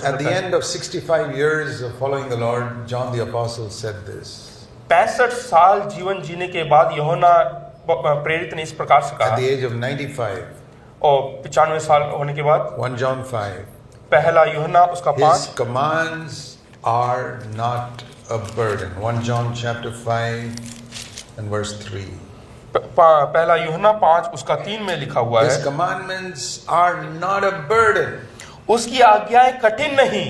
At the end of 65 years of following the Lord, John the Apostle said this. 65 साल जीवन जीने के बाद यूहन्ना प्रेरित ने इस प्रकार से At कहा, the age of 95, और 95 साल होने के बाद 1 John 5, पहला यूहन्ना उसका his 5, commands are not a burden. 1 John chapter 5 and verse 3. पहला यूहन्ना 5 उसका 3 में लिखा हुआ His है, commandments are not a burden. उसकी आज्ञाएं कठिन नहीं।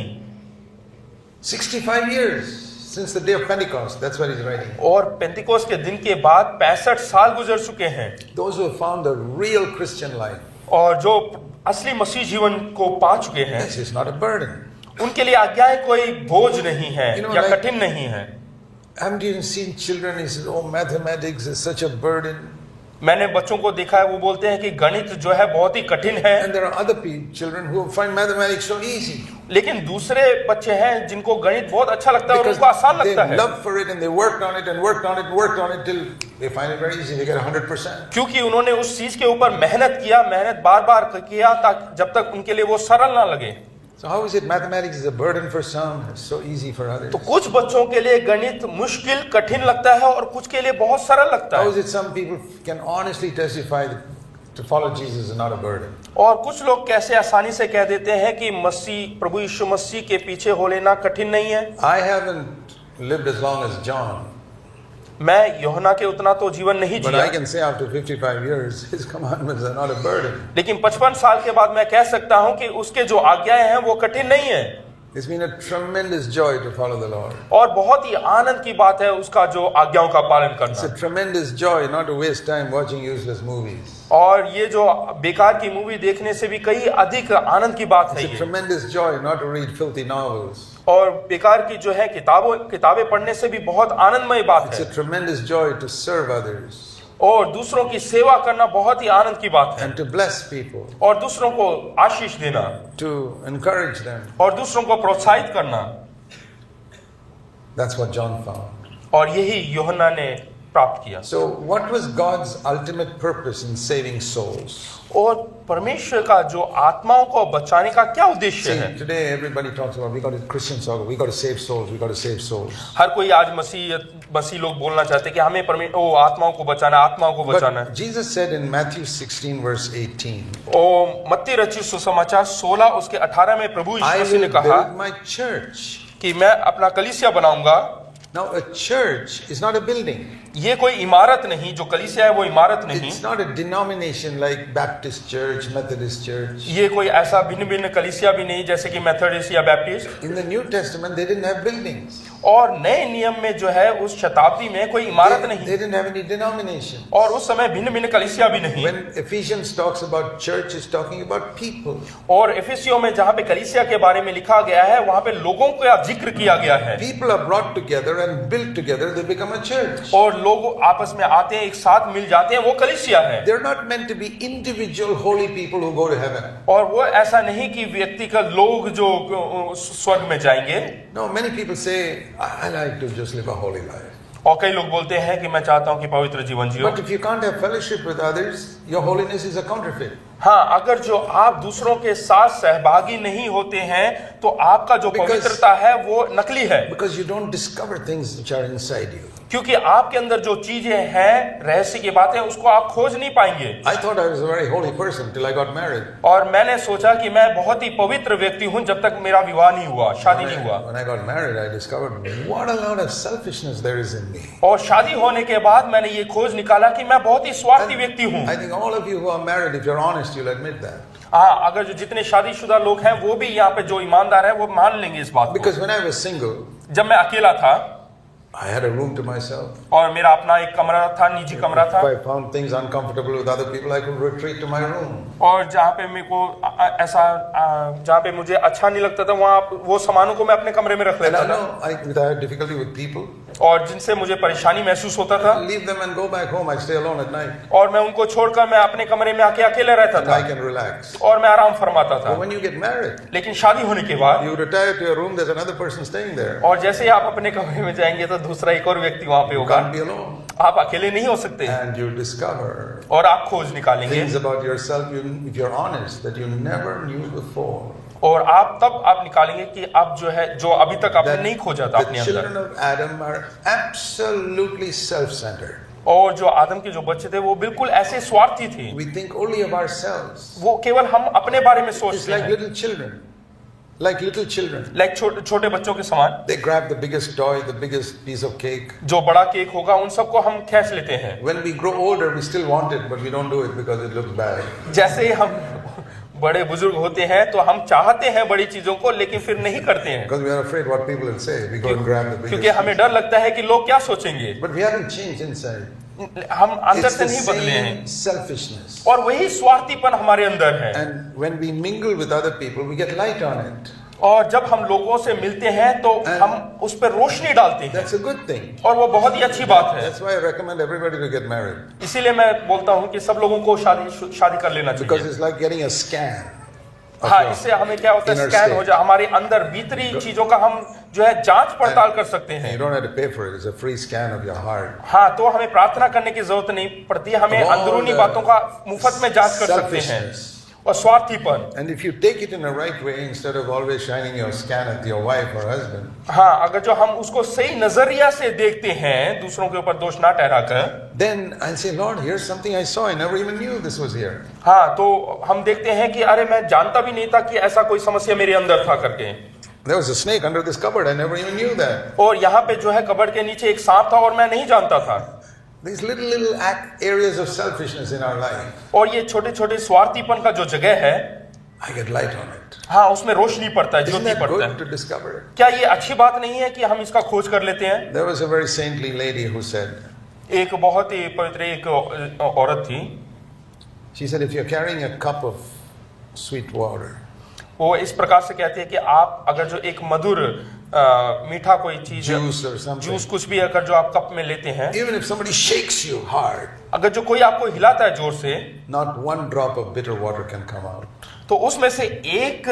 65 years since the day of Pentecost, that's what he's writing. और पेंतिकोस के दिन के बाद 65 साल गुजर चुके हैं, Those who have found the real Christian life, और जो असली मसीह जीवन को पा चुके हैं, this is not a burden. उनके लिए आज्ञाएं कोई बोझ नहीं है या कठिन नहीं है। Haven't you seen children who say, oh, mathematics is such a burden? मैंने बच्चों को देखा है, वो बोलते हैं कि गणित जो है बहुत ही कठिन है, And there are other children who find mathematics so easy. लेकिन दूसरे बच्चे हैं जिनको गणित बहुत अच्छा लगता है और उनको आसान they लगता है, love for it and they worked on it and worked on it and worked on it till they find it very easy. They get 100%. क्योंकि उन्होंने उस चीज के ऊपर मेहनत किया, मेहनत बार बार किया ताकि जब तक उनके लिए वो सरल ना लगे। So how is it mathematics is a burden for some, it's so easy for others? तो कुछ बच्चों के लिए गणित मुश्किल कठिन लगता है और कुछ के लिए बहुत सरल लगता How है। is it some people can honestly testify that to follow Jesus is not a burden? और कुछ लोग कैसे आसानी से कह देते हैं कि मसीह प्रभु यीशु मसीह के पीछे हो लेना कठिन नहीं है। I haven't lived as long as John, मैं यूहन्ना के उतना तो जीवन नहीं but Jiya, I can say after 55 years, his commandments are not a burden. लेकिन 55 साल के बाद मैं कह सकता हूं कि उसके जो आज्ञाएं हैं वो कठिन नहीं है। It's been a tremendous joy to follow the Lord. और बहुत ही आनंद की बात है उसका जो आज्ञाओं का पालन It's करना। a tremendous joy not to waste time watching useless movies. और ये जो बेकार की मूवी देखने से भी कई अधिक आनंद की बात है It's a ये। tremendous joy not to read filthy novels. और बेकार की जो है किताबें पढ़ने से भी बहुत आनंदमय बात It's है। a tremendous joy to serve others और दूसरों की सेवा करना बहुत ही आनंद की बात है। and to bless people, और दूसरों को आशीष देना to encourage them. और दूसरों को प्रोत्साहित करना, That's what John found. और यही यूहन्ना ने प्राप्त किया। So what was God's ultimate purpose in saving souls? और परमेश्वर का जो आत्माओं को बचाने का क्या उद्देश्य See, है? today everybody talks about Christians talk, we got to save souls, we got to save souls. हर कोई आज मसीह लोग बोलना चाहते हैं कि हमें आत्माओं को बचाना है, आत्माओं को बचाना है। But Jesus said in Matthew 16 verse 18, ओ मत्ती रचित सुसमाचार 16 उसके 18 में प्रभु I यीशु मसीह ने will कहा build my church. कि मैं अपना कलीसिया बनाऊंगा। Now a church is not a building. ये कोई इमारत नहीं, जो कलीसिया है वो इमारत नहीं। It's not a denomination like Baptist church, Methodist church. ये कोई ऐसा भिन्न भिन्न कलीसिया भी नहीं जैसे कि मेथोडिस्ट या Baptist. In the New Testament they didn't have buildings. और नए नियम में जो है उस शताब्दी में कोई इमारत नहीं, They didn't have any denomination. और उस समय भिन्न भिन्न कलीसिया भी नहीं। When Ephesians talks about church, it's talking about people. और एफेसियों में जहाँ पे कलीसिया के बारे में लिखा गया है वहाँ पे लोगों का जिक्र किया गया है। People are brought together and built together, they become a church. और लोग आपस में आते हैं, एक साथ मिल जाते हैं, वो कलीसिया है। They're not meant to be individual holy people who go to heaven. और वो ऐसा नहीं कि व्यक्तिगत लोग जो स्वर्ग में जाएंगे। No, many people say, I like to just live a holy life. और कई लोग बोलते हैं कि मैं चाहता हूं कि पवित्र जीवन जियो। But if you can't have fellowship with others, your holiness is a counterfeit. हाँ, अगर जो आप दूसरों के साथ सहभागी नहीं होते हैं तो आपका जो पवित्रता है वो नकली है। Because you don't discover things which are inside you. क्योंकि आपके अंदर जो चीजें हैं, रहस्य की बातें, उसको आप खोज नहीं पाएंगे। I thought I was a very holy person till I got married. और मैंने सोचा कि मैं बहुत ही पवित्र व्यक्ति हूं जब तक मेरा विवाह नहीं हुआ, शादी नहीं हुआ। When I got married, I discovered what a lot of selfishness there is in me. और शादी होने के बाद मैंने ये खोज निकाला कि मैं बहुत ही स्वार्थी व्यक्ति हूं। I think all of you who are married, if you're honest, you'll admit that. हाँ, अगर जो जितने शादीशुदा लोग हैं वो भी यहाँ पे जो ईमानदार है वो मान लेंगे इस बात को। Because when I was single, जब मैं अकेला था I had a room to myself. और मेरा अपना एक कमरा था, निजी कमरा था, If I found things uncomfortable with other people, I could retreat to my room. और जहाँ पे मेरे को ऐसा जहाँ पे मुझे अच्छा नहीं लगता था वहाँ वो सामानों को मैं अपने कमरे में रख And लेता I था। know I had difficulty with people. और जिनसे मुझे परेशानी महसूस होता था, Leave them and go back home. I stay alone at night. और मैं उनको छोड़कर मैं अपने कमरे में आके अकेले रहता And था I can relax. और मैं आराम फरमाता था। But when you get married, लेकिन शादी होने के बाद you retire to your room, there's another person staying there. और जैसे ही आप अपने कमरे में जाएंगे तो दूसरा एक और व्यक्ति वहाँ पे You होगा। can't be alone. आप अकेले नहीं हो सकते And you discover और आप खोज निकालेंगे things about yourself, if you're honest, that you never knew before. और आप तब आप निकालेंगे कि आप जो है जो अभी तक आपने नहीं खोजा था अपने The children अंदर। of Adam are absolutely self-centered. और जो आदम के जो बच्चे थे वो बिल्कुल ऐसे स्वार्थी थे, We think only of ourselves. वो केवल हम अपने बारे में It's सोचते like हैं, little children. Like little children. Like छोटे बच्चों के समान। They grab the biggest toy, the biggest piece of cake. जो बड़ा केक होगा उन सबको हम खींच लेते हैं। When we grow older, we still want it, but we don't do it because it looks bad. जैसे ही हम बड़े बुजुर्ग होते हैं तो हम चाहते हैं बड़ी चीजों को, लेकिन फिर नहीं करते हैं, Because we are afraid what people will say. We go and grab the क्योंकि biggest. हमें डर लगता है कि लोग क्या सोचेंगे। But we haven't changed inside. हम अंदर It's से the नहीं बदले हैं same selfishness. और वही स्वार्थीपन हमारे अंदर है। And when we mingle with other people, we get light on it. और जब हम लोगों से मिलते हैं तो हम उस पर रोशनी डालते हैं, That's a good thing. और वो बहुत ही अच्छी बात है। That's why I recommend everybody to get married. इसीलिए मैं बोलता हूँ कि सब लोगों को शादी कर लेना Because चाहिए। it's like getting a scan. of हाँ, your इससे हमें क्या होता है, inner स्कैन state. हो जाए हमारे अंदर भीतरी चीजों का, हम जो है जांच पड़ताल कर सकते And हैं। you don't have to pay for it. It's a free scan of your heart. हाँ, तो हमें प्रार्थना करने की जरूरत नहीं पड़ती, हमें Of all अंदरूनी the बातों का मुफ्त में जांच कर सकते हैं। selfishness. और स्वार्थीपन, And if you take it in the right way, instead of always shining your scan at your wife or husband, हाँ, अगर जो हम उसको सही नजरिया से देखते हैं, दूसरों के ऊपर दोष ना ठहराकर, then I say, Lord, here's something I saw. I never even knew this was here. हाँ, तो हम देखते हैं कि अरे मैं जानता भी नहीं था कि ऐसा कोई समस्या मेरे अंदर था करके। There was a snake under this cupboard. I never even knew that. और यहाँ पे जो है कबर्ड के नीचे एक सांप था और मैं नहीं जानता था। These little areas of selfishness in our life, और ये छोटे छोटे स्वार्थीपन का जो जगह है, I get light on it. हाँ, उसमें रोशनी पड़ता है, Isn't ज्योति that पड़ता good है। to discover it? क्या ये अच्छी बात नहीं है कि हम इसका खोज कर लेते हैं? There was a very saintly lady who said, एक बहुत ही पवित्र एक औरत थी, she said, if you're carrying a cup of sweet water, वो इस प्रकार से कहती है कि आप अगर जो एक मधुर मीठा कोई चीज, juice or something, जूस कुछ भी अगर जो आप कप में लेते हैं, even if somebody shakes you hard, अगर जो कोई आपको हिलाता है जोर से, not one drop of bitter water can come out. तो उसमें से एक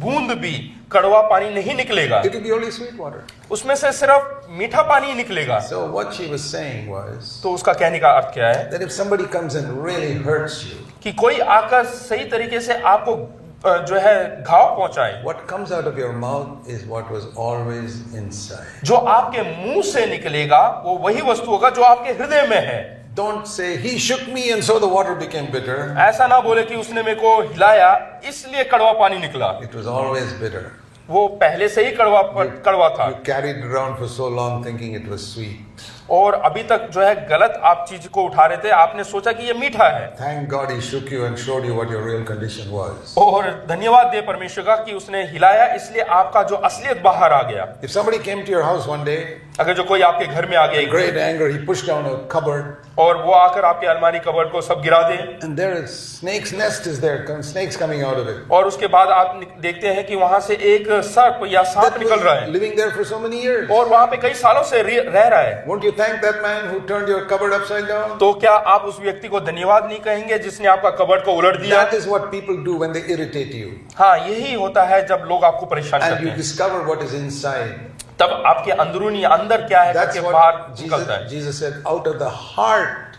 बूंद भी कड़वा पानी नहीं निकलेगा, It will be only sweet water. उसमें से सिर्फ मीठा पानी ही निकलेगा। So what she was saying was तो उसका कहने का अर्थ क्या है that if somebody comes and really hurts you, कि कोई आकर सही तरीके से आपको जो है घाव पहुंचाए, what comes out of your mouth is what was always inside. जो आपके मुंह से निकलेगा वो वही वस्तु होगा जो आपके हृदय में है। Don't say, he shook me and so the water became bitter. ऐसा ना बोले कि उसने मेरे को हिलाया इसलिए कड़वा पानी निकला, It was always bitter. वो पहले से ही कड़वा था, You carried it around for so long thinking it was sweet. और अभी तक जो है गलत आप चीज को उठा रहे थे, आपने सोचा कि ये मीठा है। Thank God he shook you and showed you what your real condition was. और धन्यवाद दे परमेश्वर का कि उसने हिलाया, इसलिए आपका जो असलियत बाहर आ गया। If somebody came to your house one day, अगर जो कोई आपके घर में आ गया in great anger, he pushed down a cupboard, और वो आकर आपके अलमारी कबर्ड को सब गिरा दे, and there is snake's nest is there, snakes coming out of it. और उसके बाद आप देखते हैं कि वहां से एक सर्प या सांप That निकल रहा was है living there for so many years. और वहां पे कई सालों से रह रहा है। Won't you thank that man who turned your cupboard upside down? तो क्या आप उस व्यक्ति को धन्यवाद नहीं कहेंगे जिसने आपका कबर्ड को उलट दिया? That is what people do when they irritate you. हाँ, यही होता है जब लोग आपको परेशान And करते you हैं, discover what is inside. तब आपके अंदरूनी अंदर क्या है That's करके बाहर what निकलता है। Jesus said, out of the heart,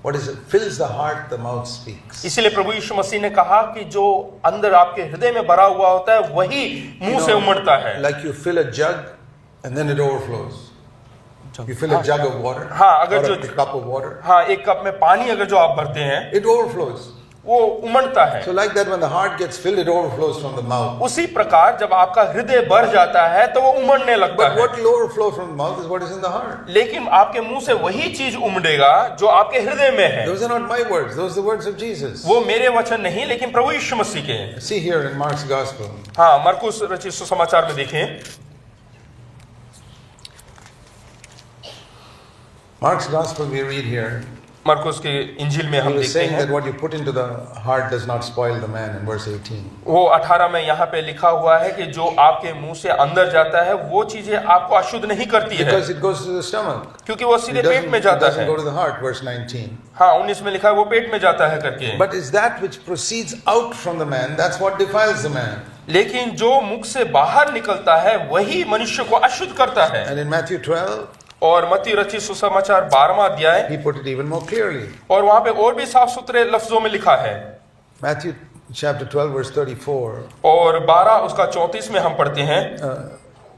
what is it? Fills the heart, the mouth speaks. इसीलिए प्रभु यीशु मसीह ने कहा कि जो अंदर आपके हृदय में भरा हुआ होता है वही मुंह से उमड़ता है। Like you fill a jug and then it overflows. You fill a jug of water हाँ, अगर or जो a cup of water, हाँ, एक कप में पानी अगर जो आप भरते हैं it overflows. वो उमड़ता है। So like that when the heart gets filled, it overflows from the mouth. उसी प्रकार जब आपका हृदय भर जाता है तो वो उमड़ने लगता But है, what will overflow from the mouth is what is in the heart. लेकिन आपके मुंह से वही चीज उमड़ेगा जो आपके हृदय में है। Those are not my words, those are the words of Jesus. वो मेरे वचन नहीं, लेकिन प्रभु यीशु मसीह के हैं। See here in Mark's Gospel. हाँ, मरकुस रचित सुसमाचार में देखें, Mark's Gospel we read here. मरकुस के इंजिल में He हम was देखते saying हैं, that what you put into the heart does not spoil the man in verse 18. वो 18 में यहाँ पे लिखा हुआ है कि जो आपके मुंह से अंदर जाता है वो चीजें आपको अशुद्ध नहीं करती है, Because it goes to the stomach. क्योंकि वो सीधे It पेट में it जाता doesn't है। go to the heart, verse 19. हाँ, 19 में लिखा है वो पेट में जाता है करके। But is that which proceeds out from the man, that's what defiles the man. लेकिन जो मुख से बाहर निकलता है वही मनुष्य को अशुद्ध करता है। And in Matthew 12, और मत्ती रचित सुसमाचार 12वां अध्याय, he put it even more clearly. और वहां पे और भी साफ सुथरे लफ्जों में लिखा है। Matthew chapter 12, verse 34. और 12 उसका 34 में हम पढ़ते हैं,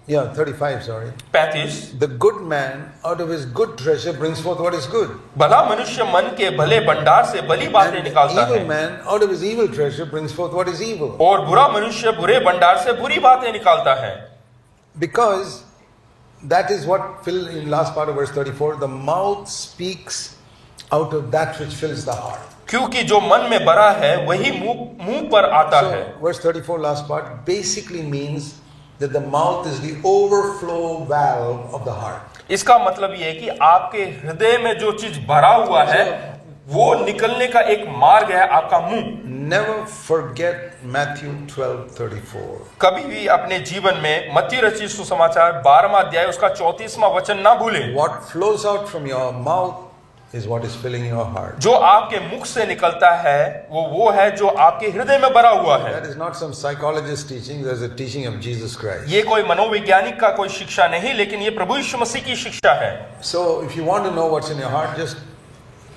35, sorry. 35। The good man out of his good treasure brings forth what is good. भला मनुष्य मन के भले भंडार से भली बातें And निकालता evil है, man out of his evil treasure brings forth what is evil. और बुरा मनुष्य बुरे भंडार से बुरी बातें निकालता है। Because that is what filled in last part of verse 34. The mouth speaks out of that which fills the heart. क्योंकि जो मन में भरा है वही मुंह पर आता है। So verse 34 last part basically means that the mouth is the overflow valve of the heart. इसका मतलब ये है कि आपके हृदय में जो चीज भरा हुआ है वो निकलने का एक मार्ग है आपका मुंह। Never forget Matthew 12:34. कभी भी अपने जीवन में मत्ती रचित सुसमाचार 12वां अध्याय उसका 34वां वचन ना भूलें। What flows out from your mouth is what is filling your heart. जो आपके मुख से निकलता है वो है जो आपके हृदय में भरा हुआ है। That is not some psychologist teaching. There's a teaching of Jesus Christ. ये कोई मनोवैज्ञानिक का कोई शिक्षा नहीं, लेकिन ये प्रभु यीशु मसीह की शिक्षा है। So if you want to know what's in your heart, just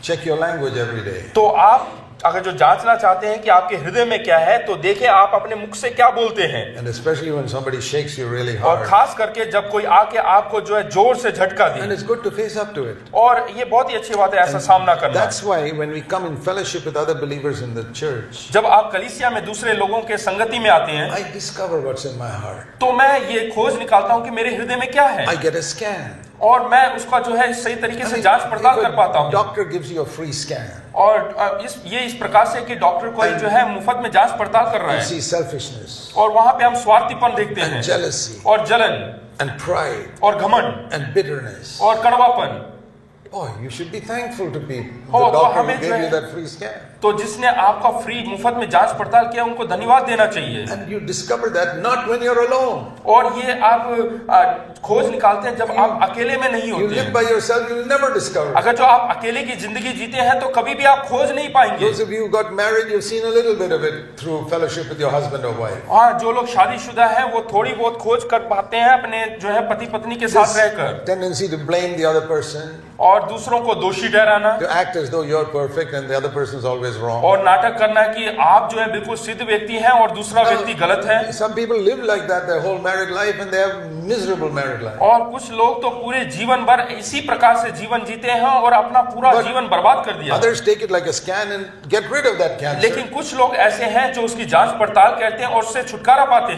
check your language every day. तो आप अगर जो जांचना चाहते हैं कि आपके हृदय में क्या है, तो देखें आप अपने मुख से क्या बोलते हैं। And especially when somebody shakes you really और hard. खास करके जब कोई आके आपको जो है जोर से झटका And they, it's good to face up to it. और ये बहुत ही अच्छी बात है ऐसा सामना करना। That's why when we come in fellowship with other believers in the church, जब आप कलीसिया में दूसरे लोगों के संगति में आते हैं, I discover what's in my heart. तो मैं ये खोज निकालता हूँ कि मेरे हृदय में क्या है, I get a scan. और मैं उसका जो है सही तरीके से जांच पड़ताल कर पाता हूँ। Doctor gives you a free scan. और इस प्रकार से कि डॉक्टर कोई जो है मुफ्त में जांच पड़ताल कर रहा You है, see selfishness और वहां पे हम स्वार्थीपन देखते and हैं, jealousy और जलन and pride और घमंड and bitterness. और कड़वापन। Oh, you should be thankful to people. Oh, The तो doctor हमें who जो gave है- you that free scan. तो जिसने आपका फ्री मुफ्त में जांच पड़ताल किया उनको धन्यवाद देना चाहिए। And you discover that not when you're alone. और ये आप खोज निकालते हैं जब आप अकेले में नहीं You होते live हैं। by yourself, you'll never discover. अगर जो आप अकेले की जिंदगी जीते हैं तो कभी भी आप खोज नहीं पाएंगे। Those of you who got married, you've seen a little bit of it through fellowship with your husband or wife. हाँ, जो लोग शादीशुदा हैं वो थोड़ी बहुत खोज कर पाते हैं अपने जो है पति पत्नी के साथ रहकर, This tendency to blame the other person, और दूसरों को दोषी ठहराना, to act as though you're perfect and the other person is always wrong. और नाटक करना कि आप जो है बिल्कुल सिद्ध व्यक्ति हैं और दूसरा व्यक्ति गलत है। Some people live like that their whole married life and they have miserable married life. और कुछ लोग तो पूरे जीवन भर इसी प्रकार से जीवन जीते हैं और अपना पूरा But जीवन बर्बाद कर दिया। Others take it like a scan and get rid of that cancer. लेकिन कुछ लोग ऐसे हैं जो उसकी जांच पड़ताल करते हैं और उससे छुटकारा पाते